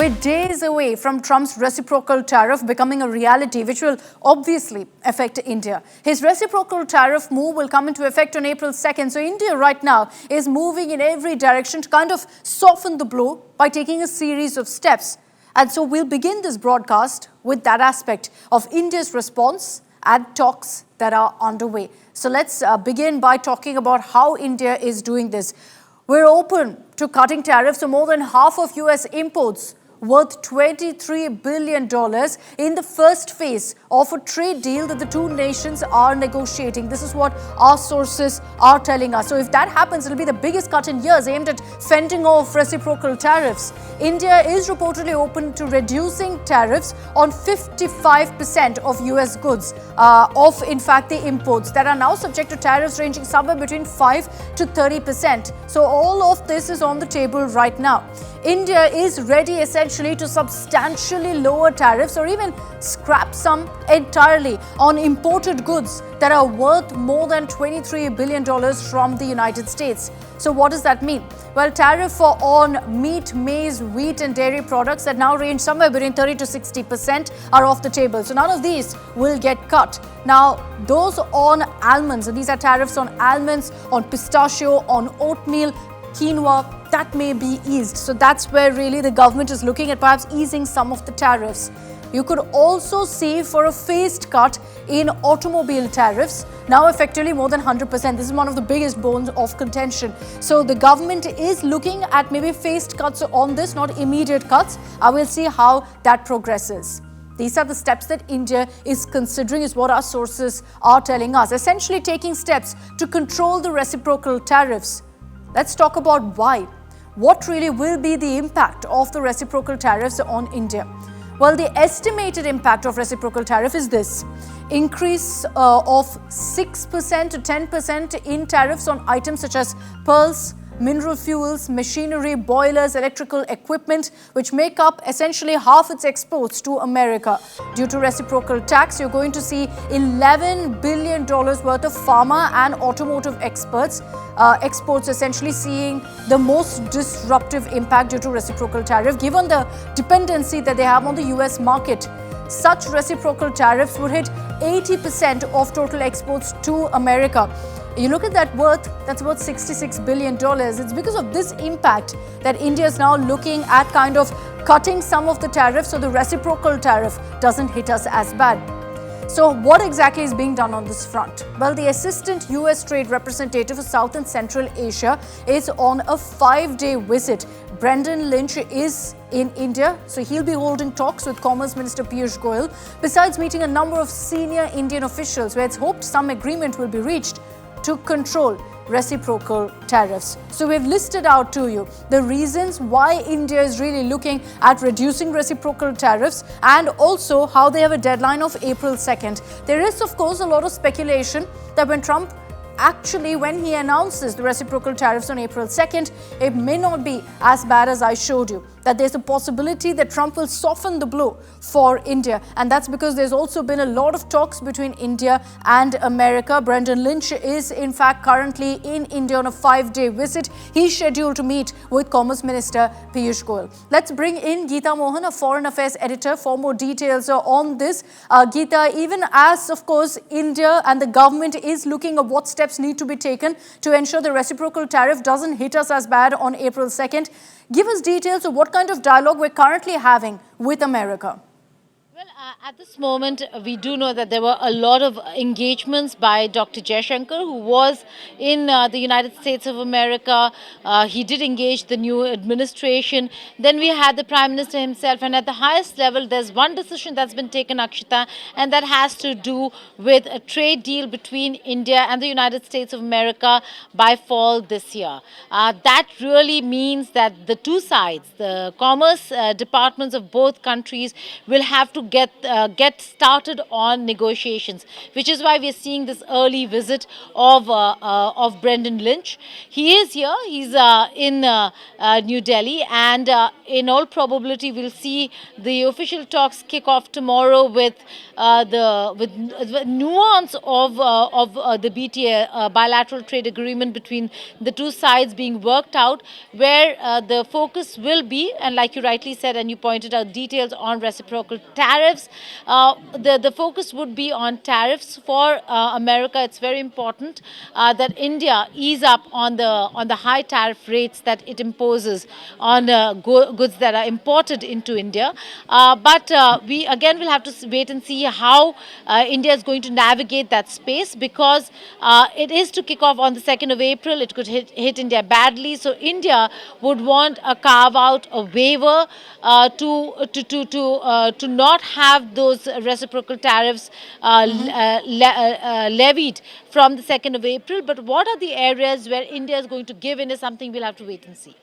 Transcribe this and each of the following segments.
We're days away from Trump's reciprocal tariff becoming a reality, which will obviously affect India. His reciprocal tariff move will come into effect on April 2nd. So India right now is moving in every direction to kind of soften the blow by taking a series of steps. And so we'll begin this broadcast with that aspect of India's response and talks that are underway. So let's begin by talking about how India is doing this. We're open to cutting tariffs on more than half of US imports worth $23 billion in the first phase of a trade deal that the two nations are negotiating. This is what our sources are telling us. So if that happens, it'll be the biggest cut in years aimed at fending off reciprocal tariffs. India is reportedly open to reducing tariffs on 55% of US goods, in fact, the imports that are now subject to tariffs ranging somewhere between 5 to 30%. So all of this is on the table right now. India is ready essentially to substantially lower tariffs or even scrap some entirely on imported goods that are worth more than $23 billion from the United States. So what does that mean? Well, tariff on meat, maize, wheat and dairy products that now range somewhere between 30 to 60% are off the table. So none of these will get cut. Now, those on almonds, and these are tariffs on almonds, on pistachio, on oatmeal, quinoa, that may be eased. So that's where really the government is looking at perhaps easing some of the tariffs. You could also see for a phased cut in automobile tariffs, now effectively more than 100%. This is one of the biggest bones of contention. So the government is looking at maybe phased cuts on this, not immediate cuts. I will see how that progresses. These are the steps that India is considering, is what our sources are telling us. Essentially taking steps to control the reciprocal tariffs. Let's talk about why. What really will be the impact of the reciprocal tariffs on India? Well, the estimated impact of reciprocal tariff is this. Increase of 6% to 10% in tariffs on items such as pearls, mineral fuels, machinery, boilers, electrical equipment, which make up essentially half its exports to America. Due to reciprocal tax, you're going to see $11 billion worth of pharma and automotive exports essentially seeing the most disruptive impact due to reciprocal tariff, given the dependency that they have on the US market. Such reciprocal tariffs would hit 80% of total exports to America. You look at that worth, that's worth $66 billion. It's because of this impact that India is now looking at kind of cutting some of the tariffs so the reciprocal tariff doesn't hit us as bad. So what exactly is being done on this front? Well, the Assistant US Trade Representative for South and Central Asia is on a 5-day visit. Brendan Lynch is in India, so he'll be holding talks with Commerce Minister Piyush Goyal, besides meeting a number of senior Indian officials where it's hoped some agreement will be reached to control reciprocal tariffs. So we've listed out to you the reasons why India is really looking at reducing reciprocal tariffs and also how they have a deadline of April 2nd. There is, of course, a lot of speculation that when he announces the reciprocal tariffs on April 2nd, it may not be as bad as I showed you. That there's a possibility that Trump will soften the blow for India. And that's because there's also been a lot of talks between India and America. Brendan Lynch is, in fact, currently in India on a 5-day visit. He's scheduled to meet with Commerce Minister Piyush Goyal. Let's bring in Geeta Mohan, a Foreign Affairs editor, for more details on this. Geeta, even as, of course, India and the government is looking at what steps need to be taken to ensure the reciprocal tariff doesn't hit us as bad on April 2nd, give us details of what kind of dialogue we're currently having with America. Well, at this moment, we do know that there were a lot of engagements by Dr. Jaishankar, who was in the United States of America. He did engage the new administration. Then we had the Prime Minister himself. And at the highest level, there's one decision that's been taken, Akshita, and that has to do with a trade deal between India and the United States of America by fall this year. That really means that the two sides, the commerce departments of both countries, will have to get started on negotiations, which is why we are seeing this early visit of Brendan Lynch. He is here. He's in New Delhi, and in all probability, we'll see the official talks kick off tomorrow with the nuance of the BTA bilateral trade agreement between the two sides being worked out, where the focus will be, and like you rightly said and you pointed out, details on reciprocal tariffs. The focus would be on tariffs for America. It's very important that India ease up on the high tariff rates that it imposes on goods that are imported into India. But we again will have to wait and see how India is going to navigate that space, because it is to kick off on the 2nd of April. It could hit India badly. So India would want a carve out, a waiver to not have those reciprocal tariffs levied from the 2nd of April. But what are the areas where India is going to give in is something we'll have to wait and see.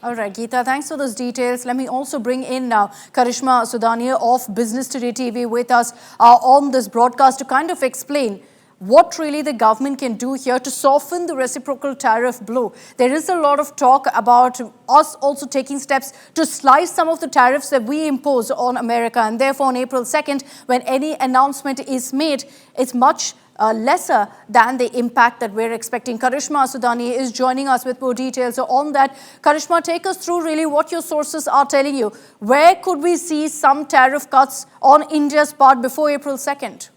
All right, Geeta, thanks for those details. Let me also bring in now Karishma Sudania of Business Today TV with us on this broadcast to kind of explain what really the government can do here to soften the reciprocal tariff blow. There is a lot of talk about us also taking steps to slice some of the tariffs that we impose on America. And therefore, on April 2nd, when any announcement is made, it's much lesser than the impact that we're expecting. Karishma Sudani is joining us with more details. So on that, Karishma, take us through really what your sources are telling you. Where could we see some tariff cuts on India's part before April 2nd?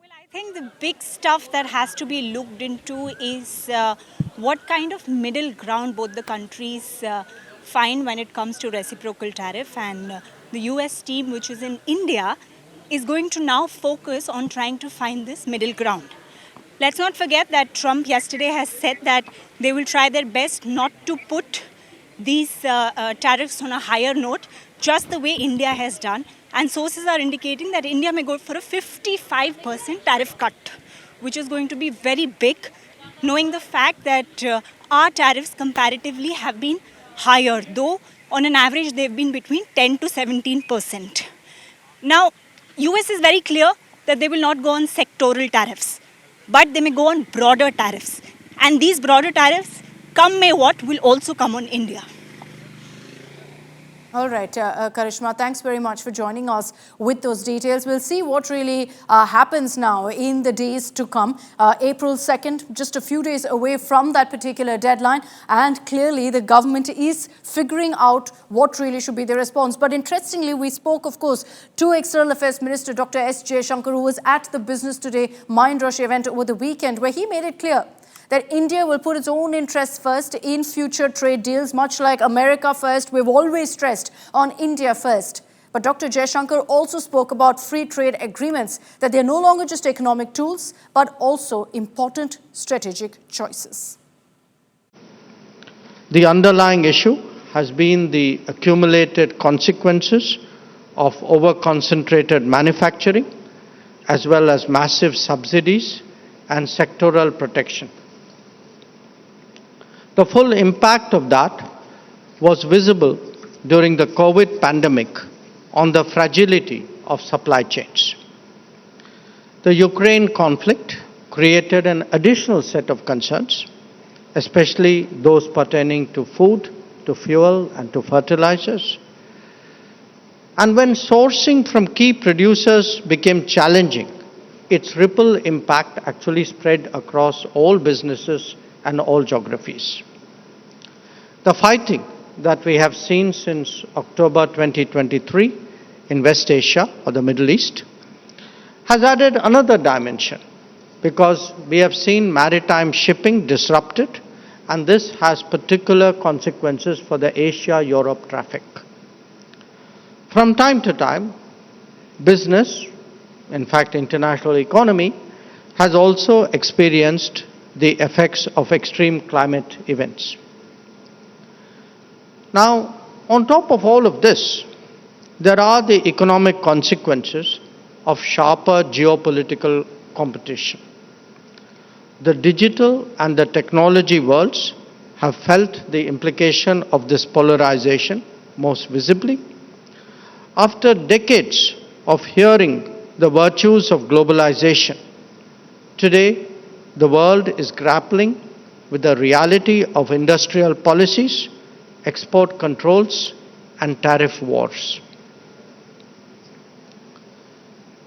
I think the big stuff that has to be looked into is what kind of middle ground both the countries find when it comes to reciprocal tariff. And the US team, which is in India, is going to now focus on trying to find this middle ground. Let's not forget that Trump yesterday has said that they will try their best not to put these tariffs on a higher note, just the way India has done. And sources are indicating that India may go for a 55% tariff cut, which is going to be very big, knowing the fact that our tariffs comparatively have been higher, though on an average they've been between 10 to 17%. Now, US is very clear that they will not go on sectoral tariffs, but they may go on broader tariffs. And these broader tariffs, come may what, will also come on India. All right, Karishma, thanks very much for joining us with those details. We'll see what really happens now in the days to come. April 2nd, just a few days away from that particular deadline. And clearly, the government is figuring out what really should be the response. But interestingly, we spoke, of course, to External Affairs Minister Dr. S. Jaishankar, who was at the Business Today Mind Rush event over the weekend, where he made it clear that India will put its own interests first in future trade deals, much like America first. We've always stressed on India first. But Dr. Jaishankar also spoke about free trade agreements, that they're no longer just economic tools, but also important strategic choices. The underlying issue has been the accumulated consequences of over-concentrated manufacturing, as well as massive subsidies and sectoral protection. The full impact of that was visible during the COVID pandemic on the fragility of supply chains. The Ukraine conflict created an additional set of concerns, especially those pertaining to food, to fuel, and to fertilizers. And when sourcing from key producers became challenging, its ripple impact actually spread across all businesses and all geographies. The fighting that we have seen since October 2023 in West Asia or the Middle East has added another dimension, because we have seen maritime shipping disrupted, and this has particular consequences for the Asia-Europe traffic. From time to time, business, in fact international economy, has also experienced the effects of extreme climate events. Now, on top of all of this, there are the economic consequences of sharper geopolitical competition. The digital and the technology worlds have felt the implication of this polarization most visibly. After decades of hearing the virtues of globalization, today the world is grappling with the reality of industrial policies, export controls, and tariff wars.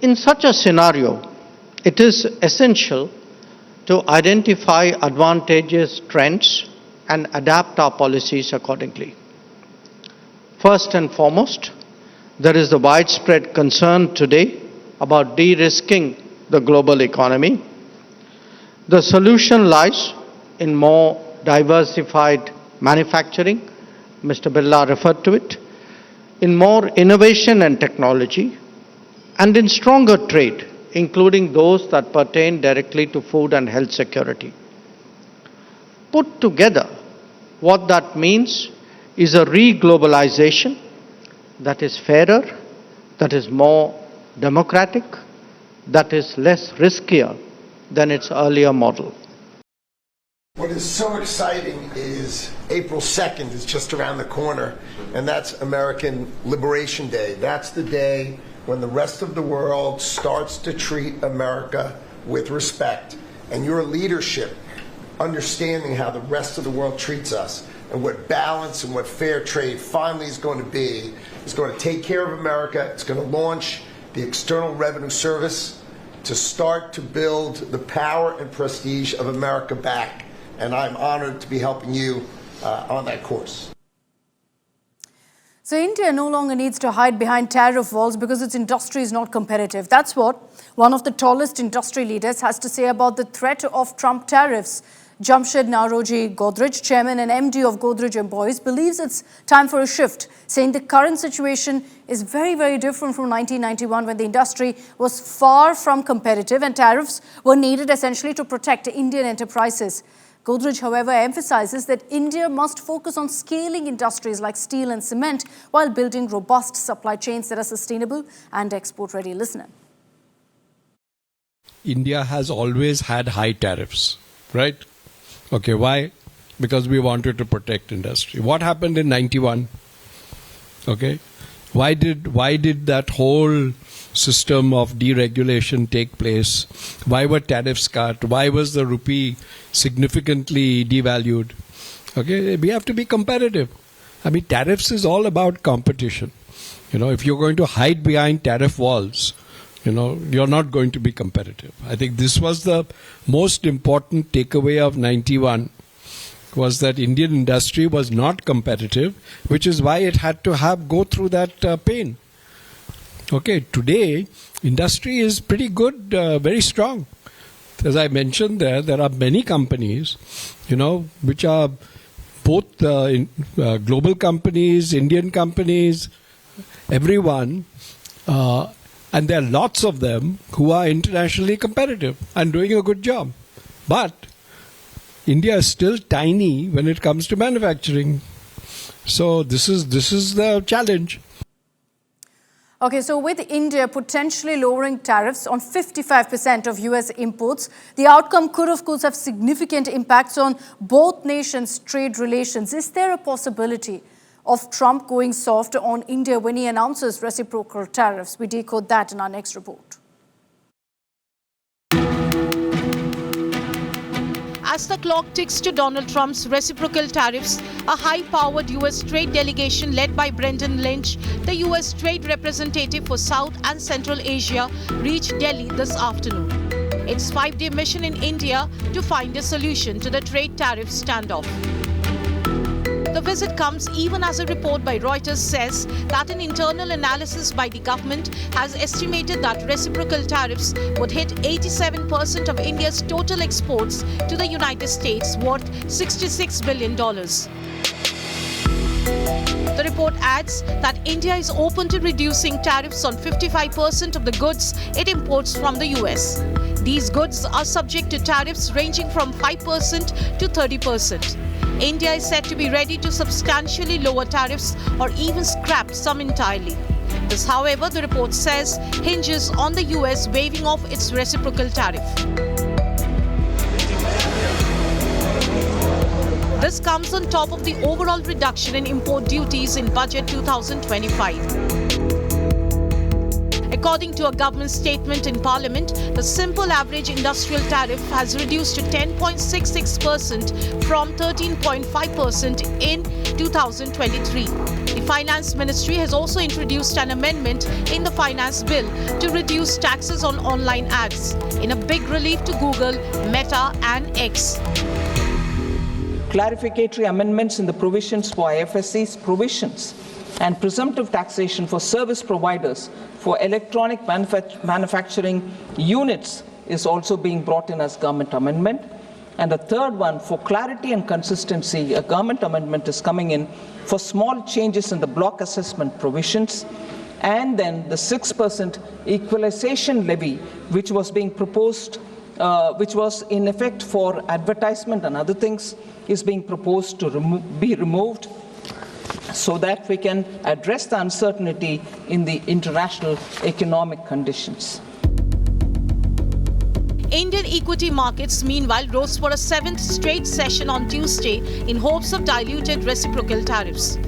In such a scenario, it is essential to identify advantageous trends and adapt our policies accordingly. First and foremost, there is the widespread concern today about de-risking the global economy. The solution lies in more diversified manufacturing, Mr. Birla referred to it, in more innovation and technology, and in stronger trade, including those that pertain directly to food and health security. Put together, what that means is a re-globalization that is fairer, that is more democratic, that is less riskier than its earlier model. What is so exciting is April 2nd is just around the corner, and that's American Liberation Day. That's the day when the rest of the world starts to treat America with respect. And your leadership, understanding how the rest of the world treats us and what balance and what fair trade finally is going to be, is going to take care of America. It's going to launch the External Revenue Service to start to build the power and prestige of America back. And I'm honored to be helping you on that course. So India no longer needs to hide behind tariff walls because its industry is not competitive. That's what one of the tallest industry leaders has to say about the threat of Trump tariffs. Jamshed Naroji Godrej, chairman and MD of Godrej Employees, believes it's time for a shift, saying the current situation is very, very different from 1991 when the industry was far from competitive and tariffs were needed essentially to protect Indian enterprises. Godrej, however, emphasizes that India must focus on scaling industries like steel and cement while building robust supply chains that are sustainable and export-ready. Listen. India has always had high tariffs, right? Okay, why? Because we wanted to protect industry. What happened in 91? Okay, why did that whole system of deregulation take place? Why were tariffs cut? Why was the rupee significantly devalued? Okay, we have to be competitive. I mean, tariffs is all about competition. You know, if you're going to hide behind tariff walls, you know, you're not going to be competitive. I think this was the most important takeaway of 91, was that Indian industry was not competitive, which is why it had to go through that pain. Okay, today, industry is pretty good, very strong. As I mentioned there are many companies, you know, which are both global companies, Indian companies, everyone, and there are lots of them who are internationally competitive and doing a good job. But India is still tiny when it comes to manufacturing. So this is the challenge. Okay, so with India potentially lowering tariffs on 55% of US imports, the outcome could, of course, have significant impacts on both nations' trade relations. Is there a possibility of Trump going soft on India when he announces reciprocal tariffs? We decode that in our next report. As the clock ticks to Donald Trump's reciprocal tariffs, a high-powered U.S. trade delegation led by Brendan Lynch, the U.S. trade representative for South and Central Asia, reached Delhi this afternoon. Its 5-day mission in India to find a solution to the trade tariff standoff. The visit comes even as a report by Reuters says that an internal analysis by the government has estimated that reciprocal tariffs would hit 87% of India's total exports to the United States, worth $66 billion. The report adds that India is open to reducing tariffs on 55% of the goods it imports from the US. These goods are subject to tariffs ranging from 5% to 30%. India is said to be ready to substantially lower tariffs or even scrap some entirely. This, however, the report says, hinges on the US waiving off its reciprocal tariff. This comes on top of the overall reduction in import duties in Budget 2025. According to a government statement in Parliament, the simple average industrial tariff has reduced to 10.66% from 13.5% in 2023. The Finance Ministry has also introduced an amendment in the Finance Bill to reduce taxes on online ads, in a big relief to Google, Meta and X. Clarificatory amendments in the provisions for IFSC's provisions and presumptive taxation for service providers for electronic manufacturing units is also being brought in as government amendment. And the third one, for clarity and consistency, a government amendment is coming in for small changes in the block assessment provisions. And then the 6% equalization levy, which was being proposed, which was in effect for advertisement and other things, is being proposed to be removed, so that we can address the uncertainty in the international economic conditions. Indian equity markets, meanwhile, rose for a 7th straight session on Tuesday in hopes of diluted reciprocal tariffs.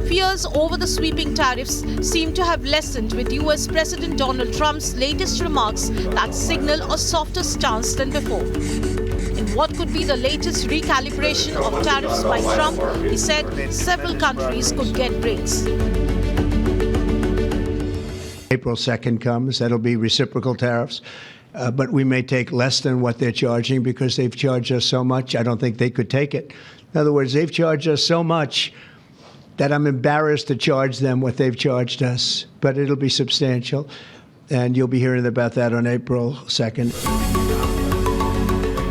Fears over the sweeping tariffs seem to have lessened with US President Donald Trump's latest remarks that signal a softer stance than before. In what could be the latest recalibration of tariffs by Trump, he said several countries could get breaks. April 2nd comes, that'll be reciprocal tariffs. But we may take less than what they're charging because they've charged us so much. I don't think they could take it. In other words, they've charged us so much that I'm embarrassed to charge them what they've charged us. But it'll be substantial. And you'll be hearing about that on April 2nd.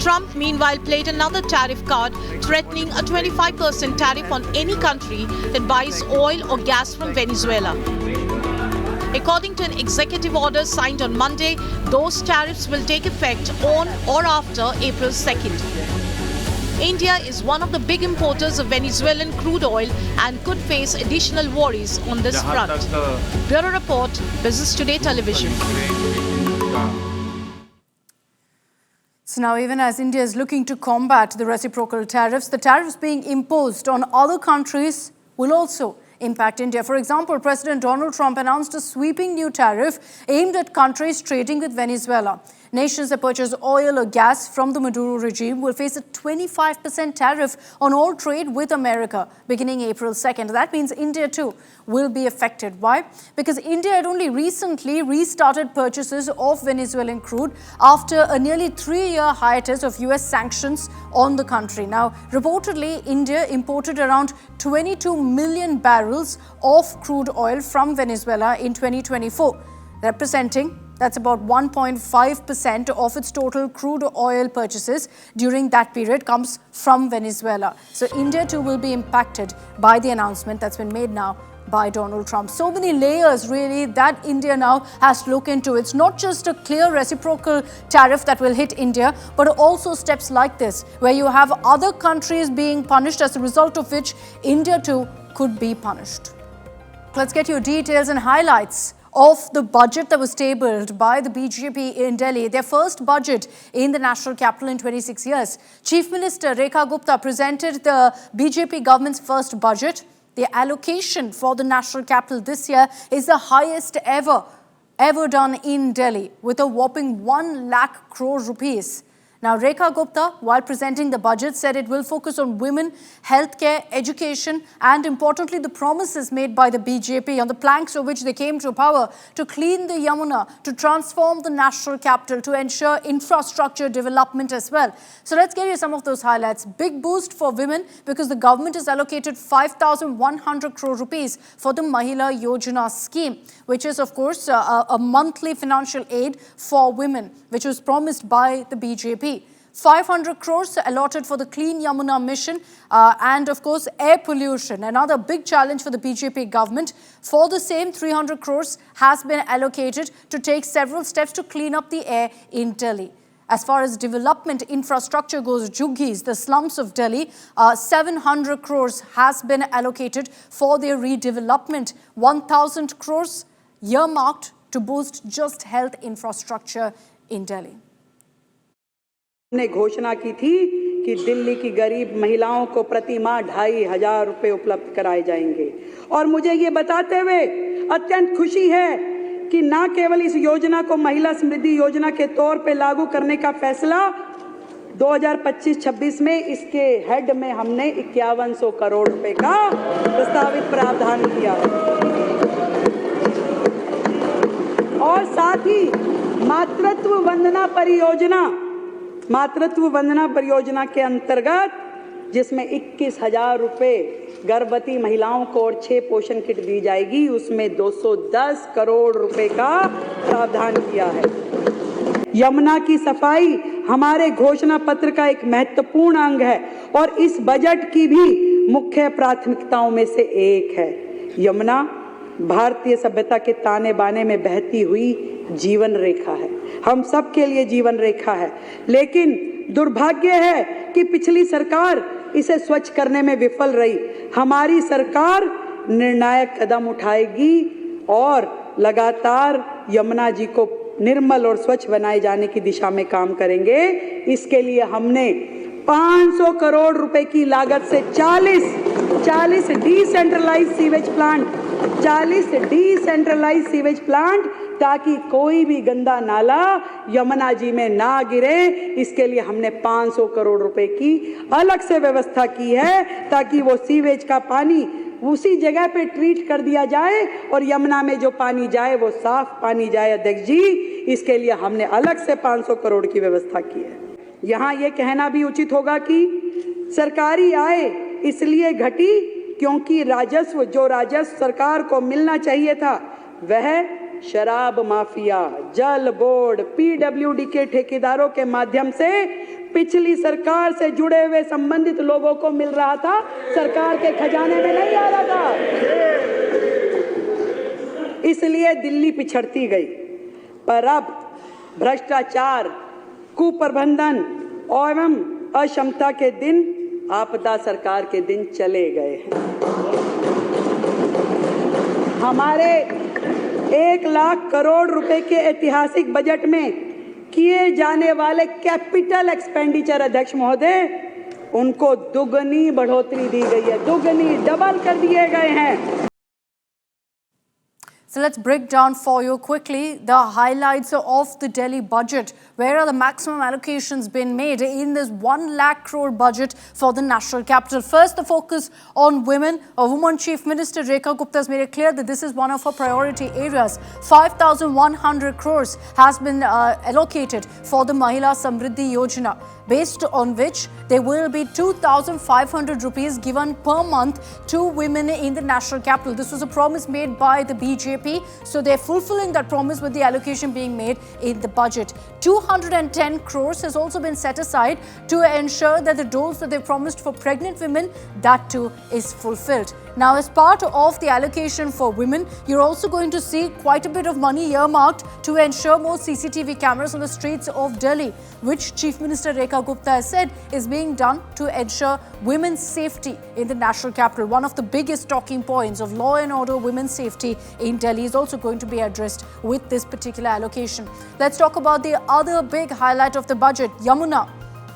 Trump, meanwhile, played another tariff card, threatening a 25% tariff on any country that buys oil or gas from Venezuela. According to an executive order signed on Monday, those tariffs will take effect on or after April 2nd. India is one of the big importers of Venezuelan crude oil and could face additional worries on this front. Bureau Report, Business Today Television. So now, even as India is looking to combat the reciprocal tariffs, the tariffs being imposed on other countries will also impact India. For example, President Donald Trump announced a sweeping new tariff aimed at countries trading with Venezuela. Nations that purchase oil or gas from the Maduro regime will face a 25% tariff on all trade with America beginning April 2nd. That means India too will be affected. Why? Because India had only recently restarted purchases of Venezuelan crude after a nearly 3-year hiatus of US sanctions on the country. Now, reportedly, India imported around 22 million barrels of crude oil from Venezuela in 2024, representing that's about 1.5% of its total crude oil purchases during that period comes from Venezuela. So India too will be impacted by the announcement that's been made now by Donald Trump. So many layers really that India now has to look into. It's not just a clear reciprocal tariff that will hit India, but also steps like this, where you have other countries being punished, as a result of which India too could be punished. Let's get your details and highlights of the budget that was tabled by the BJP in Delhi, their first budget in the national capital in 26 years. Chief Minister Rekha Gupta presented the BJP government's first budget. The allocation for the national capital this year is the highest ever done in Delhi, with a whopping 1 lakh crore rupees. Now, Rekha Gupta, while presenting the budget, said it will focus on women, healthcare, education, and importantly, the promises made by the BJP on the planks of which they came to power to clean the Yamuna, to transform the national capital, to ensure infrastructure development as well. So let's get you some of those highlights. Big boost for women because the government has allocated 5,100 crore rupees for the Mahila Yojana scheme, which is, of course, a monthly financial aid for women, which was promised by the BJP. 500 crores allotted for the Clean Yamuna mission and, of course, air pollution. Another big challenge for the BJP government. For the same, 300 crores has been allocated to take several steps to clean up the air in Delhi. As far as development infrastructure goes, Juggies, the slums of Delhi, 700 crores has been allocated for their redevelopment. 1,000 crores earmarked to boost just health infrastructure in Delhi. ने घोषणा की थी कि दिल्ली की गरीब महिलाओं को प्रति माह 2,500 रुपए उपलब्ध कराए जाएंगे। और मुझे ये बताते हुए अत्यंत खुशी है कि न केवल इस योजना को महिला समृद्धि योजना के तौर पे लागू करने का फैसला 2025-26 में इसके हेड में हमने 5100 करोड़ रुपए का प्रस्तावित प्रावधान किया है और साथ ही मातृत्व वंदना परियोजना के अंतर्गत जिसमें 21,000 रुपए गर्भवती महिलाओं को और 6 पोषण किट दी जाएगी, उसमें 210 करोड़ रुपए का प्रावधान किया है। यमुना की सफाई हमारे घोषणा पत्र का एक महत्वपूर्ण अंग है और इस बजट की भी मुख्य प्राथमिकताओं में से एक है। यमुना भारतीय सभ्यता के ताने बाने में बहती हुई जीवन रेखा है, हम सब के लिए जीवन रेखा है, लेकिन दुर्भाग्य है कि पिछली सरकार इसे स्वच्छ करने में विफल रही। हमारी सरकार निर्णायक कदम उठाएगी और लगातार यमुना जी को निर्मल और स्वच्छ बनाए जाने की दिशा में काम करेंगे। इसके लिए हमने 500 करोड़ रुपए की लागत से 40 डिसेंट्रलाइज सीवेज प्लांट ताकि कोई भी गंदा नाला यमुना जी में ना गिरे, इसके लिए हमने 500 करोड़ रुपए की अलग से व्यवस्था की है ताकि वो सीवेज का पानी उसी जगह पे ट्रीट कर दिया जाए और यमुना में जो पानी जाए वो साफ पानी जाए। अध्यक्ष जी, इसके लिए हमने अलग से 500 करोड़ की व्यवस्था की है। यहाँ ये कहना भी उचित होगा कि सरकारी आय इसलिए घटी क्योंकि जो राजस्व सरकार को मिलना चाहिए था वह शराब माफिया, जल बोर्ड, पीडब्ल्यूडी के ठेकेदारों के माध्यम से पिछली सरकार से जुड़े हुए संबंधित लोगों को मिल रहा था, सरकार के खजाने में नहीं आ रहा था। इसलिए दिल्ली पिछड़ती गई। पर अब भ्रष्टाचार, कुप्रबंधन एवं अक्षमता के दिन, आपदा सरकार के दिन चले गए हैं। हमारे 1 लाख करोड़ रुपए के ऐतिहासिक बजट में किए जाने वाले कैपिटल एक्सपेंडिचर, अध्यक्ष महोदय, उनको दुगनी बढ़ोतरी दी गई है, दुगनी डबल कर दिए गए हैं। So let's break down for you quickly the highlights of the Delhi budget. Where are the maximum allocations been made in this 1 lakh crore budget for the national capital? First, the focus on women. Woman Chief Minister Rekha Gupta has made it clear that this is one of her priority areas. 5,100 crores has been allocated for the Mahila Samriddhi Yojana, based on which there will be 2,500 rupees given per month to women in the national capital. This was a promise made by the BJP. So they're fulfilling that promise with the allocation being made in the budget. 210 crores has also been set aside to ensure that the dose that they promised for pregnant women, that too is fulfilled. Now, as part of the allocation for women, you're also going to see quite a bit of money earmarked to ensure more CCTV cameras on the streets of Delhi, which Chief Minister Rekha Gupta has said is being done to ensure women's safety in the national capital. One of the biggest talking points of law and order, women's safety in Delhi is also going to be addressed with this particular allocation. Let's talk about the other big highlight of the budget, Yamuna.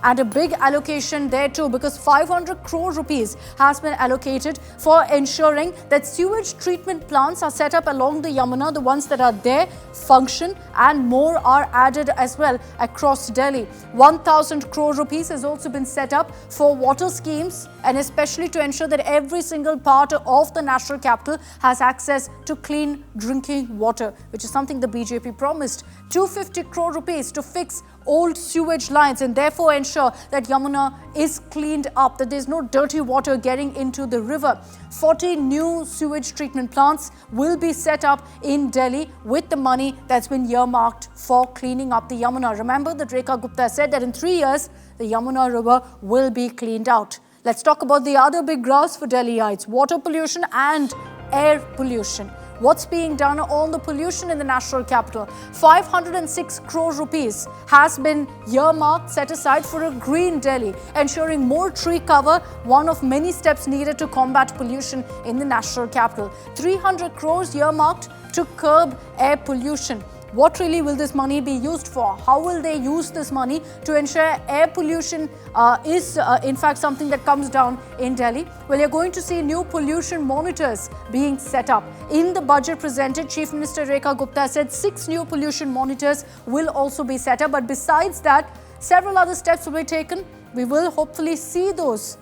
And a big allocation there too, because 500 crore rupees has been allocated for ensuring that sewage treatment plants are set up along the Yamuna. The ones that are there function, and more are added as well across Delhi. 1,000 crore rupees has also been set up for water schemes, and especially to ensure that every single part of the national capital has access to clean drinking water, which is something the BJP promised. 250 crore rupees to fix old sewage lines and therefore ensure that Yamuna is cleaned up, that there's no dirty water getting into the river. 40 new sewage treatment plants will be set up in Delhi with the money that's been earmarked for cleaning up the Yamuna. Remember that Rekha Gupta said that in 3 years, the Yamuna river will be cleaned out. Let's talk about the other big graphs for Delhiites, water pollution and air pollution. What's being done on the pollution in the national capital? 506 crore rupees has been earmarked, set aside for a green Delhi, ensuring more tree cover, one of many steps needed to combat pollution in the national capital. 300 crores earmarked to curb air pollution. What really will this money be used for? How will they use this money to ensure air pollution is in fact something that comes down in Delhi? Well, you're going to see new pollution monitors being set up. In the budget presented, Chief Minister Rekha Gupta said 6 new pollution monitors will also be set up. But besides that, several other steps will be taken. We will hopefully see those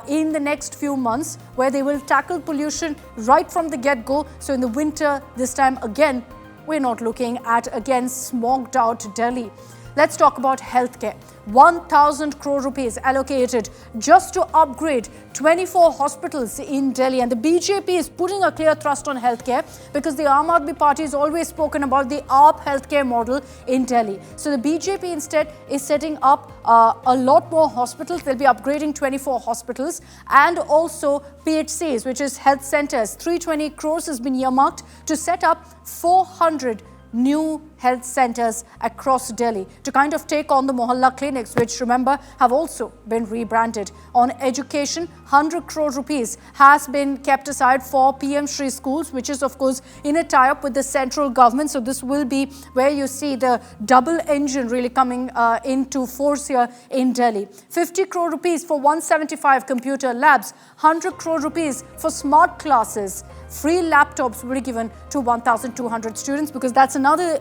in the next few months, where they will tackle pollution right from the get-go. So in the winter, this time again, we're not looking at, again, smogged out Delhi. Let's talk about healthcare. 1,000 crore rupees allocated just to upgrade 24 hospitals in Delhi. And the BJP is putting a clear thrust on healthcare because the Aam Aadmi Party has always spoken about the AAP healthcare model in Delhi. So the BJP instead is setting up a lot more hospitals. They'll be upgrading 24 hospitals and also PHCs, which is health centers. 320 crores has been earmarked to set up 400 new health centers across Delhi to kind of take on the Mohalla clinics, which, remember, have also been rebranded. On education, 100 crore rupees has been kept aside for PM Shri schools, which is, of course, in a tie-up with the central government. So this will be where you see the double engine really coming into force here in Delhi. 50 crore rupees for 175 computer labs, 100 crore rupees for smart classes. Free laptops will be given to 1,200 students, because that's another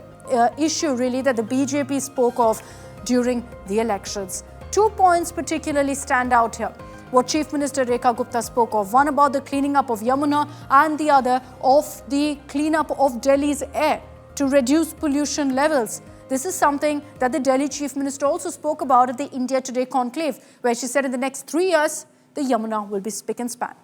issue really that the BJP spoke of during the elections. 2 points particularly stand out here. What Chief Minister Rekha Gupta spoke of, one about the cleaning up of Yamuna and the other of the cleanup of Delhi's air to reduce pollution levels. This is something that the Delhi Chief Minister also spoke about at the India Today conclave, where she said in the next 3 years, the Yamuna will be spick and span.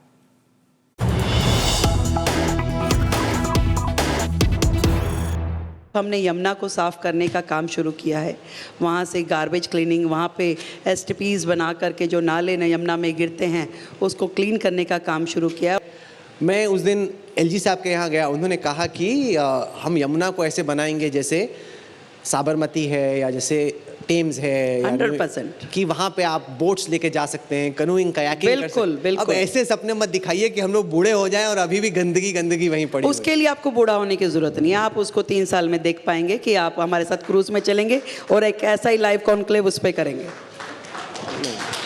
हमने यमुना को साफ़ करने का काम शुरू किया है। वहाँ से गार्बेज क्लीनिंग, वहाँ पे एसटीपीज़ बना करके जो नाले यमुना में गिरते हैं उसको क्लीन करने का काम शुरू किया। मैं उस दिन एलजी साहब के यहाँ गया, उन्होंने कहा कि हम यमुना को ऐसे बनाएंगे जैसे साबरमती है या जैसे टेम्स है, 100% कि वहाँ पे आप बोट्स लेके जा सकते हैं, कनूइंग, कयाकिंग कर सकते हैं। बिल्कुल। अब ऐसे सपने मत दिखाइए कि हम लोग बूढ़े हो जाएं और अभी भी गंदगी वहीं पड़ी। उसके लिए आपको बूढ़ा होने की जरूरत नहीं है। आप उसको 3 साल में देख पाएंगे कि आप हमारे साथ क्रूज में चलेंगे और एक ऐसा ही लाइव कॉन्क्लेव उस पर करेंगे।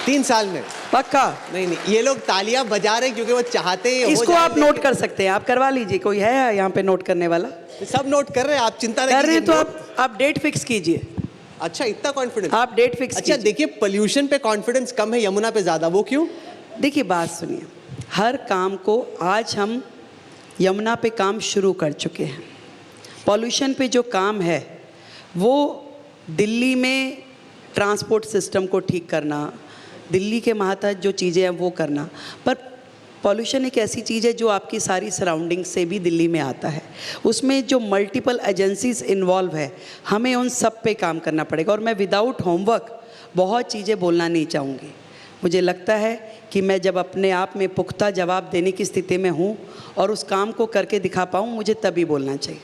3 साल में पक्का? नहीं, ये लोग तालियां बजा रहे हैं क्योंकि वो चाहते हैं। इसको आप नोट कर सकते हैं, आप करवा लीजिए। कोई है यहाँ पे नोट करने वाला? सब नोट कर रहे हैं, आप चिंता नहीं कर रहे हैं तो आप डेट फिक्स कीजिए। अच्छा, इतना कॉन्फिडेंस? आप डेट फिक्स अच्छा, देखिए पोल्यूशन पे कॉन्फिडेंस कम है, यमुना पे ज्यादा, वो क्यों? देखिए बात सुनिए, हर काम को आज हम यमुना पे काम शुरू कर चुके हैं। पॉल्यूशन पे जो काम है वो दिल्ली में ट्रांसपोर्ट सिस्टम को ठीक करना, दिल्ली के महत्व जो चीज़ें हैं वो करना, पर पॉल्यूशन एक ऐसी चीज़ है जो आपकी सारी सराउंडिंग से भी दिल्ली में आता है। उसमें जो मल्टीपल एजेंसीज इन्वॉल्व है, हमें उन सब पे काम करना पड़ेगा। और मैं विदाउट होमवर्क बहुत चीज़ें बोलना नहीं चाहूँगी। मुझे लगता है कि मैं जब अपने आप में पुख्ता जवाब देने की स्थिति में हूँ और उस काम को करके दिखा पाऊँ, मुझे तभी बोलना चाहिए।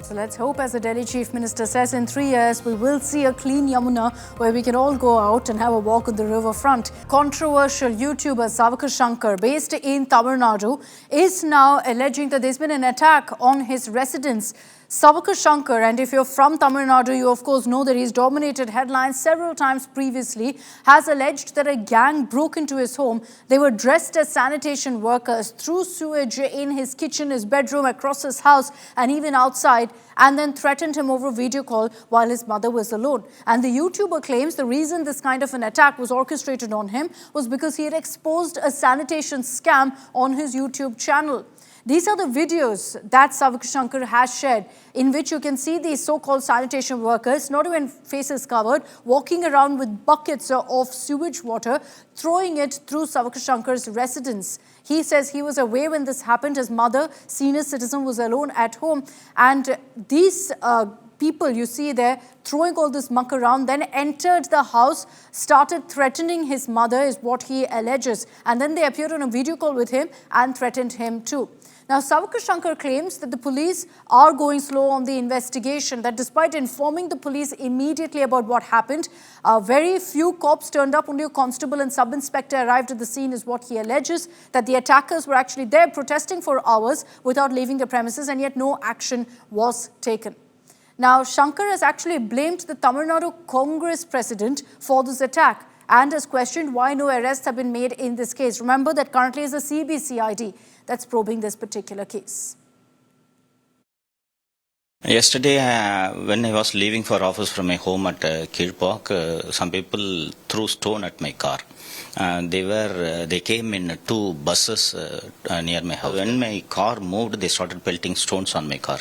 So let's hope, as the Delhi Chief Minister says, in 3 years we will see a clean Yamuna where we can all go out and have a walk on the riverfront. Controversial YouTuber Savakar Shankar, based in Tamil Nadu, is now alleging that there's been an attack on his residence. Savakar Shankar, and if you're from Tamil Nadu, you of course know that he's dominated headlines several times previously, has alleged that a gang broke into his home. They were dressed as sanitation workers, threw sewage in his kitchen, his bedroom, across his house, and even outside, and then threatened him over video call while his mother was alone. And the YouTuber claims the reason this kind of an attack was orchestrated on him was because he had exposed a sanitation scam on his YouTube channel. These are the videos that Savakar Shankar has shared, in which you can see these so-called sanitation workers, not even faces covered, walking around with buckets of sewage water, throwing it through Savakar Shankar's residence. He says he was away when this happened. His mother, senior citizen, was alone at home. And these people you see there throwing all this muck around, then entered the house, started threatening his mother, is what he alleges. And then they appeared on a video call with him and threatened him too. Now, Savarkar Shankar claims that the police are going slow on the investigation, that despite informing the police immediately about what happened, very few cops turned up, only a constable and sub-inspector arrived at the scene is what he alleges, that the attackers were actually there protesting for hours without leaving the premises and yet no action was taken. Now, Shankar has actually blamed the Tamil Nadu Congress president for this attack and has questioned why no arrests have been made in this case. Remember that currently is the CBCID that's probing this particular case. Yesterday, when I was leaving for office from my home at Kirpak, some people threw stone at my car. They came in 2 buses near my house. When my car moved, they started pelting stones on my car.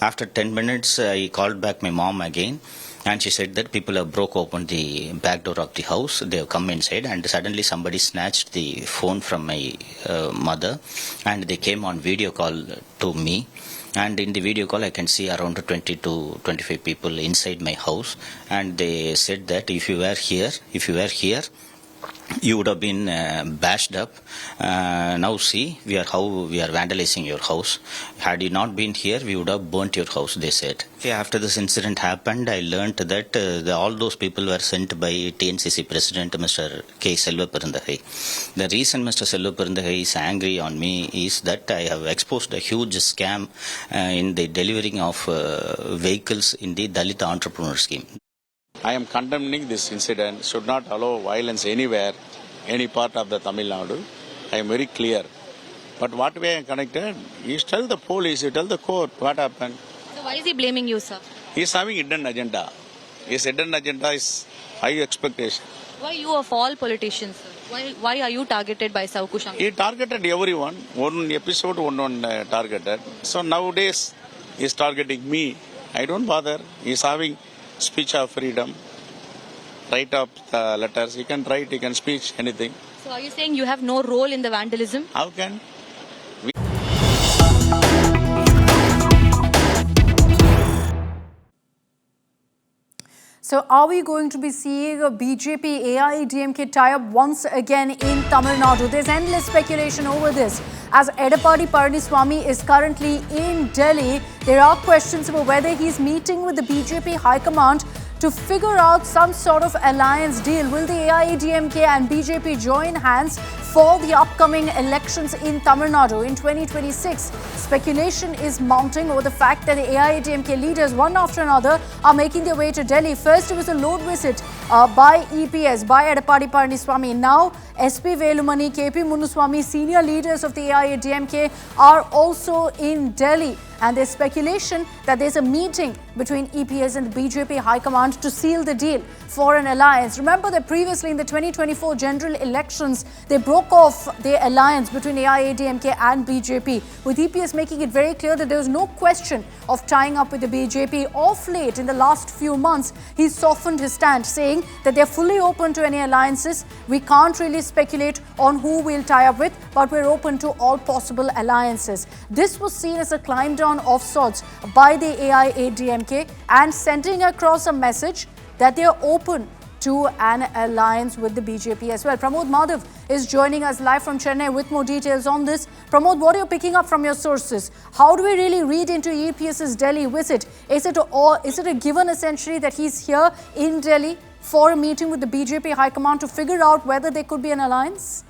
After 10 minutes, I called back my mom again. And she said that people have broke open the back door of the house. They have come inside and suddenly somebody snatched the phone from my mother and they came on video call to me. And in the video call, I can see around 20 to 25 people inside my house. And they said that if you were here, you would have been bashed up. Now see, how we are vandalizing your house. Had you not been here, we would have burnt your house, they said. After this incident happened, I learnt that all those people were sent by TNCC President Mr. K. Selva Perundagai. The reason Mr. Selva Perundagai is angry on me is that I have exposed a huge scam in the delivering of vehicles in the Dalit Entrepreneur Scheme. I am condemning this incident, should not allow violence anywhere, any part of the Tamil Nadu. I am very clear. But what way I am connected? You tell the police, you tell the court what happened. So why is he blaming you, sir? He is having hidden agenda. His hidden agenda is high expectation. Why you of all politicians, sir? Why are you targeted by Savarkar Shankar? He targeted everyone. One episode, one targeted. So nowadays, he is targeting me. I don't bother. He is having speech of freedom. Write up the letters. He can write, he can speak, anything. So are you saying you have no role in the vandalism? How can? So are we going to be seeing a BJP AIADMK tie-up once again in Tamil Nadu? There's endless speculation over this. As Edappadi Palaniswamy is currently in Delhi, there are questions about whether he's meeting with the BJP High Command to figure out some sort of alliance deal. Will the AIADMK and BJP join hands for the upcoming elections in Tamil Nadu in 2026? Speculation is mounting over the fact that the AIADMK leaders, one after another, are making their way to Delhi. First, it was a load visit by EPS, by Edappadi Palaniswamy. Now, SP Velumani, KP Munuswamy, senior leaders of the AIADMK are also in Delhi. And there's speculation that there's a meeting between EPS and the BJP High Command to seal the deal for an alliance. Remember that previously in the 2024 general elections, they broke off the alliance between AIADMK and BJP, with EPS making it very clear that there was no question of tying up with the BJP. Of late, in the last few months, he softened his stand, saying that they're fully open to any alliances. We can't really speculate on who we'll tie up with, but we're open to all possible alliances. This was seen as a climb down of sorts by the AIADMK and sending across a message that they are open to an alliance with the BJP as well. Pramod Madhav is joining us live from Chennai with more details on this. Pramod, what are you picking up from your sources? How do we really read into EPS's Delhi visit? Is it a given essentially that he's here in Delhi for a meeting with the BJP High Command to figure out whether there could be an alliance?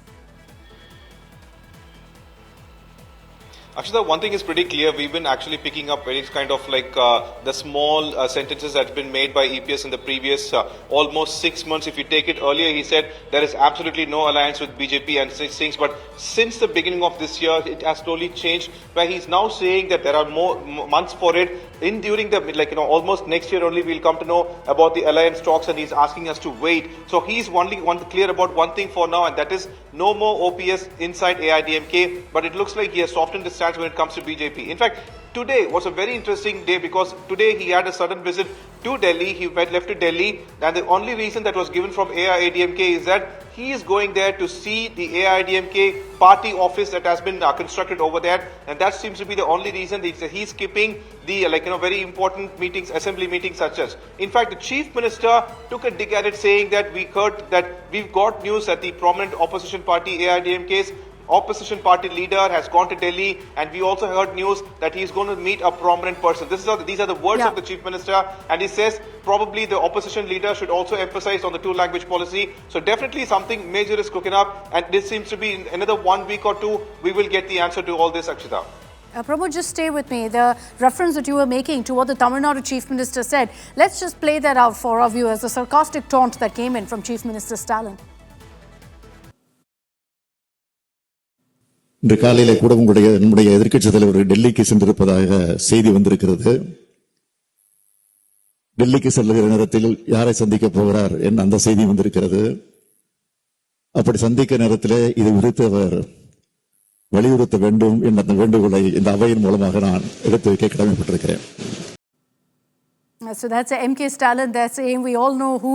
Akshita, one thing is pretty clear. We've been actually picking up very kind of like the small sentences that have been made by EPS in the previous almost 6 months. If you take it earlier, he said there is absolutely no alliance with BJP and such things. But since the beginning of this year, it has slowly changed, where he's now saying that there are more months for it. During the almost next year only we'll come to know about the alliance talks, and he's asking us to wait. So he's only clear about one thing for now, and that is no more OPS inside AIADMK. But it looks like he has softened his stance when it comes to BJP. In fact, today was a very interesting day because today he had a sudden visit to Delhi. He left to Delhi, and the only reason that was given from AIADMK is that he is going there to see the AIADMK party office that has been constructed over there, and that seems to be the only reason that he's skipping the very important meetings, assembly meetings such as. In fact, the Chief Minister took a dig at it, saying that we heard that we've got news that the prominent opposition party AIADMK's opposition party leader has gone to Delhi, and we also heard news that he's going to meet a prominent person. These are the words of the Chief Minister, and he says probably the opposition leader should also emphasize on the two-language policy. So definitely something major is cooking up, and this seems to be in another 1 week or two, we will get the answer to all this, Akshita. Pramod, just stay with me. The reference that you were making to what the Tamil Nadu Chief Minister said, let's just play that out for our viewers, the sarcastic taunt that came in from Chief Minister Stalin. இன்று காலையிலே கூட நம்முடைய எதிர்க்கட்சி தலைவர் டெல்லிக்கு சென்றிருப்பதாக செய்தி வந்திருக்கிறது. டெல்லிக்கு செல்லுகிற நேரத்தில் யாரை சந்திக்க போகிறார் என்ற அந்த செய்தி வந்திருக்கிறது. அப்படி சந்திக்க நேரத்திலே இது குறித்து அவர் வலியுறுத்த வேண்டும் என்ற அந்த வேண்டுகோளை இந்த அவையின் மூலமாக நான் எடுத்து வைக்க கடமைப்பட்டிருக்கிறேன். So that's MK Stalin. They're saying we all know who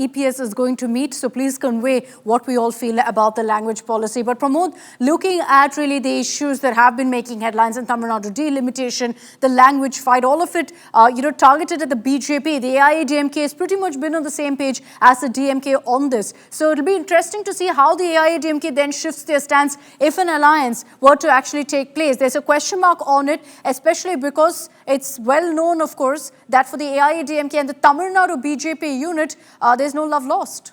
EPS is going to meet. So please convey what we all feel about the language policy. But Pramod, looking at really the issues that have been making headlines in Tamil Nadu, delimitation, the language fight, all of it, targeted at the BJP. The AIADMK has pretty much been on the same page as the DMK on this. So it'll be interesting to see how the AIADMK then shifts their stance if an alliance were to actually take place. There's a question mark on it, especially because it's well known, of course, that for the AIADMK and the Tamil Nadu BJP unit, there's no love lost.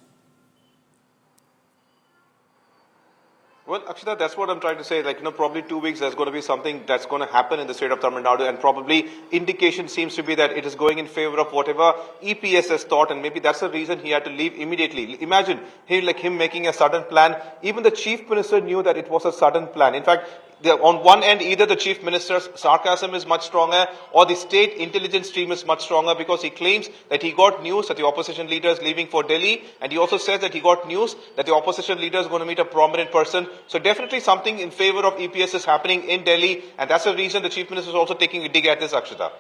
Well, Akshita, that's what I'm trying to say. Probably 2 weeks, there's going to be something that's going to happen in the state of Tamil Nadu, and probably indication seems to be that it is going in favor of whatever EPS has thought, and maybe that's the reason he had to leave immediately. Imagine him making a sudden plan. Even the Chief Minister knew that it was a sudden plan. In fact, on one end, either the Chief Minister's sarcasm is much stronger or the state intelligence team is much stronger, because he claims that he got news that the opposition leader is leaving for Delhi, and he also says that he got news that the opposition leader is going to meet a prominent person. So definitely something in favor of EPS is happening in Delhi, and that's the reason the Chief Minister is also taking a dig at this, Akshita.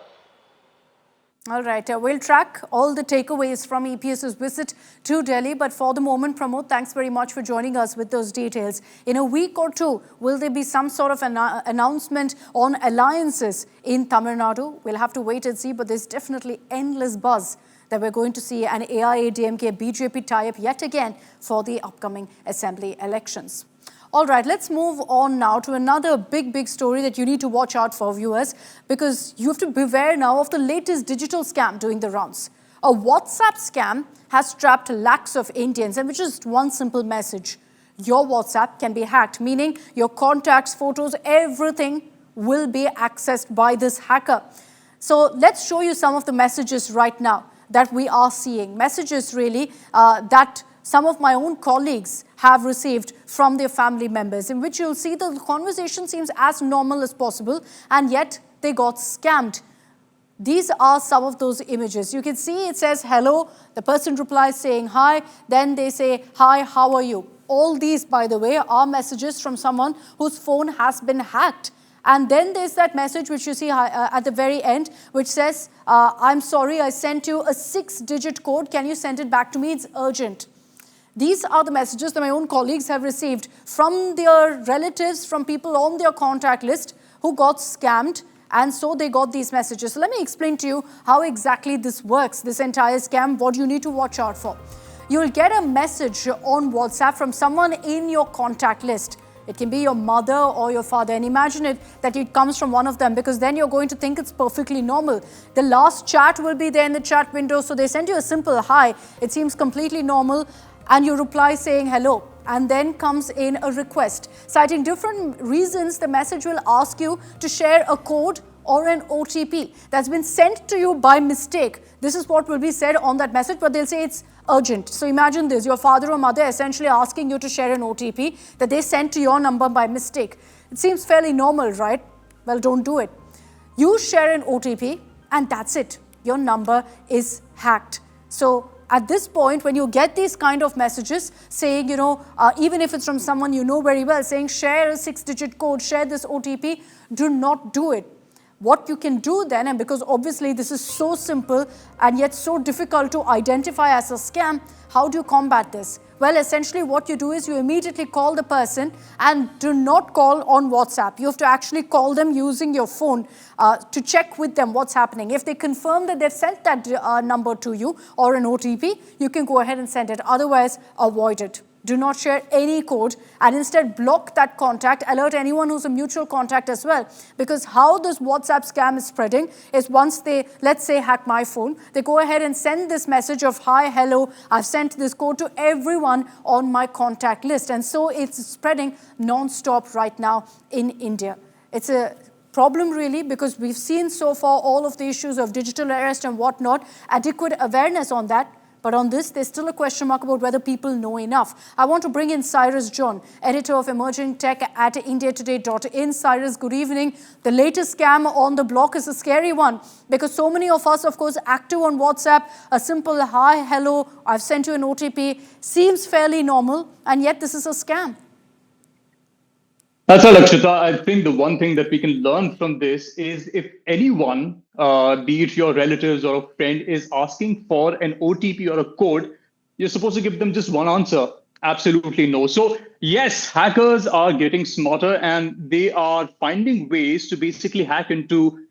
All right, we'll track all the takeaways from EPS's visit to Delhi. But for the moment, Pramod, thanks very much for joining us with those details. In a week or two, will there be some sort of announcement on alliances in Tamil Nadu? We'll have to wait and see, but there's definitely endless buzz that we're going to see an AIADMK-BJP tie-up yet again for the upcoming assembly elections. All right, let's move on now to another big story that you need to watch out for, viewers, because you have to beware now of the latest digital scam doing the rounds. A WhatsApp scam has trapped lakhs of Indians, and with just one simple message: your WhatsApp can be hacked, meaning your contacts, photos, everything will be accessed by this hacker. So let's show you some of the messages right now that we are seeing. Messages really that some of my own colleagues have received from their family members, in which you'll see the conversation seems as normal as possible, and yet they got scammed. These are some of those images. You can see it says hello, the person replies saying hi, then they say hi, how are you? All these, by the way, are messages from someone whose phone has been hacked. And then there's that message which you see at the very end, which says, I'm sorry, I sent you a 6-digit code. Can you send it back to me? It's urgent. These are the messages that my own colleagues have received from their relatives, from people on their contact list who got scammed, and so they got these messages. So let me explain to you how exactly this works, this entire scam, what you need to watch out for. You'll get a message on WhatsApp from someone in your contact list. It can be your mother or your father, and imagine it that it comes from one of them, because then you're going to think it's perfectly normal. The last chat will be there in the chat window, so they send you a simple hi. It seems completely normal, and you reply saying hello, and then comes in a request. Citing different reasons, the message will ask you to share a code or an OTP that's been sent to you by mistake. This is what will be said on that message, but they'll say it's urgent. So imagine this, your father or mother essentially asking you to share an OTP that they sent to your number by mistake. It seems fairly normal, right? Well, don't do it. You share an OTP and that's it. Your number is hacked. So at this point, when you get these kind of messages saying, even if it's from someone you know very well, saying share a 6-digit code, share this OTP, do not do it. What you can do then, and because obviously this is so simple and yet so difficult to identify as a scam, how do you combat this? Well, essentially what you do is you immediately call the person, and do not call on WhatsApp. You have to actually call them using your phone to check with them what's happening. If they confirm that they've sent that number to you or an OTP, you can go ahead and send it. Otherwise, avoid it. do not share any code, and instead block that contact, alert anyone who's a mutual contact as well. Because how this WhatsApp scam is spreading is once they, let's say, hack my phone, they go ahead and send this message of, hi, hello, I've sent this code to everyone on my contact list. And so it's spreading non-stop right now in India. It's a problem really, because we've seen so far all of the issues of digital arrest and whatnot, adequate awareness on that. But on this, there's still a question mark about whether people know enough. I want to bring in Cyrus John, editor of Emerging Tech at indiatoday.in. Cyrus, good evening. The latest scam on the block is a scary one, because so many of us, of course, active on WhatsApp, a simple hi, hello, I've sent you an OTP, seems fairly normal, and yet this is a scam. That's all, Akshita. I think the one thing that we can learn from this is if anyone, be it your relatives or a friend, is asking for an OTP or a code, you're supposed to give them just one answer. Absolutely no. So yes, hackers are getting smarter and they are finding ways to basically hack into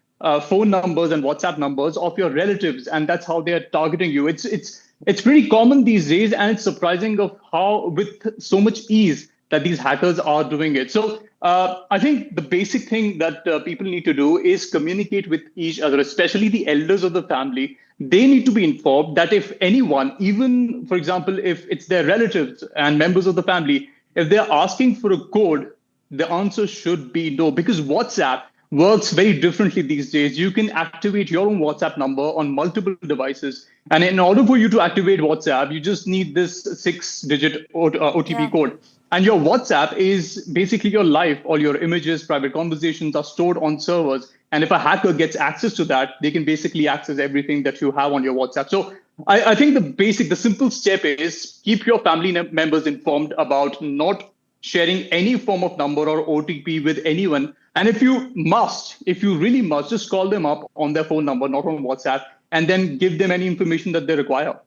phone numbers and WhatsApp numbers of your relatives. And that's how they are targeting you. It's pretty common these days, and it's surprising of how with so much ease that these hackers are doing it. So I think the basic thing that people need to do is communicate with each other, especially the elders of the family. They need to be informed that if anyone, even, for example, if it's their relatives and members of the family, if they're asking for a code, the answer should be no, because WhatsApp works very differently these days. You can activate your own WhatsApp number on multiple devices. And in order for you to activate WhatsApp, you just need this 6-digit OTP code. And your WhatsApp is basically your life. All your images, private conversations are stored on servers. And if a hacker gets access to that, they can basically access everything that you have on your WhatsApp. So I think the simple step is keep your family members informed about not sharing any form of number or OTP with anyone. And if you really must, just call them up on their phone number, not on WhatsApp, and then give them any information that they require.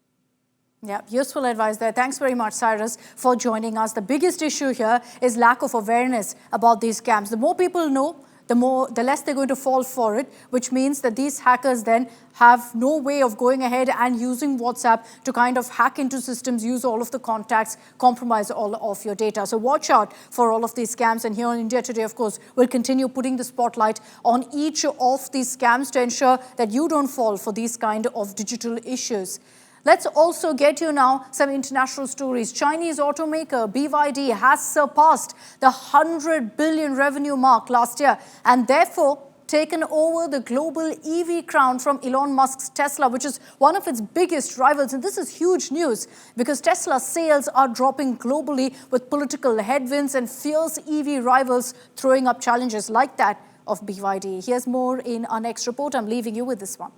Yeah, useful advice there. Thanks very much, Cyrus, for joining us. The biggest issue here is lack of awareness about these scams. The more people know, the less they're going to fall for it, which means that these hackers then have no way of going ahead and using WhatsApp to kind of hack into systems, use all of the contacts, compromise all of your data. So watch out for all of these scams. And here on India Today, of course, we'll continue putting the spotlight on each of these scams to ensure that you don't fall for these kind of digital issues. Let's also get you now some international stories. Chinese automaker BYD has surpassed the 100 billion revenue mark last year and therefore taken over the global EV crown from Elon Musk's Tesla, which is one of its biggest rivals. And this is huge news because Tesla's sales are dropping globally with political headwinds and fierce EV rivals throwing up challenges like that of BYD. Here's more in our next report. I'm leaving you with this one.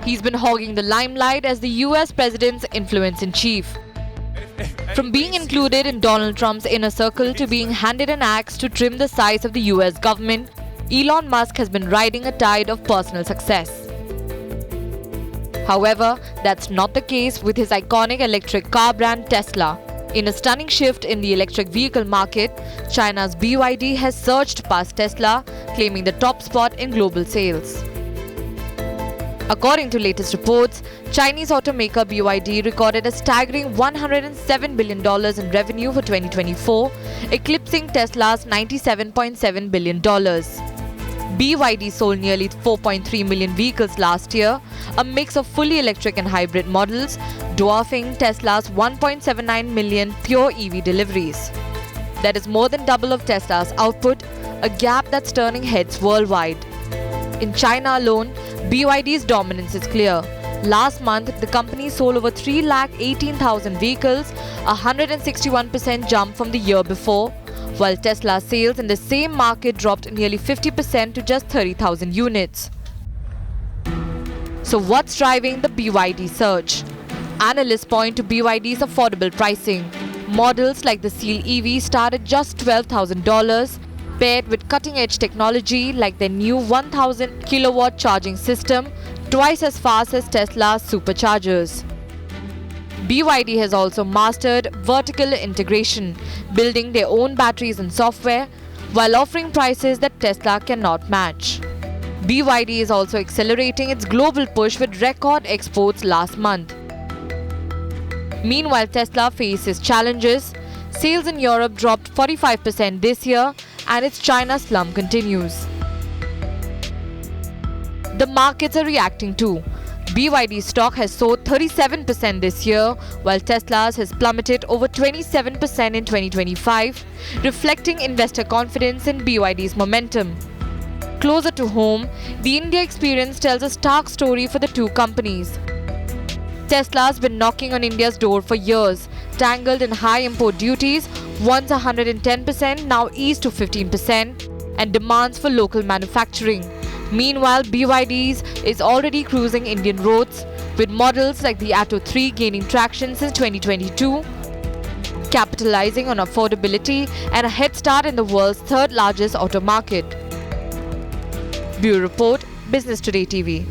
He's been hogging the limelight as the US president's influence in chief. From being included in Donald Trump's inner circle to being handed an axe to trim the size of the US government, Elon Musk has been riding a tide of personal success. However, that's not the case with his iconic electric car brand Tesla. In a stunning shift in the electric vehicle market, China's BYD has surged past Tesla, claiming the top spot in global sales. According to latest reports, Chinese automaker BYD recorded a staggering $107 billion in revenue for 2024, eclipsing Tesla's $97.7 billion. BYD sold nearly 4.3 million vehicles last year, a mix of fully electric and hybrid models, dwarfing Tesla's 1.79 million pure EV deliveries. That is more than double of Tesla's output, a gap that's turning heads worldwide. In China alone, BYD's dominance is clear. Last month, the company sold over 318,000 vehicles, a 161% jump from the year before, while Tesla's sales in the same market dropped nearly 50% to just 30,000 units. So what's driving the BYD surge? Analysts point to BYD's affordable pricing. Models like the Seal EV start at just $12,000, paired with cutting-edge technology like their new 1,000 kilowatt charging system, twice as fast as Tesla's superchargers. BYD has also mastered vertical integration, building their own batteries and software while offering prices that Tesla cannot match. BYD is also accelerating its global push with record exports last month. Meanwhile, Tesla faces challenges. Sales in Europe dropped 45% this year and its China slump continues. The markets are reacting too. BYD stock has soared 37% this year, while Tesla's has plummeted over 27% in 2025, reflecting investor confidence in BYD's momentum. Closer to home, the India experience tells a stark story for the two companies. Tesla's been knocking on India's door for years, tangled in high import duties, once 110%, now eased to 15%, and demands for local manufacturing. Meanwhile, BYD's is already cruising Indian roads, with models like the Atto 3 gaining traction since 2022, capitalizing on affordability and a head start in the world's third largest auto market. Bureau Report, Business Today TV.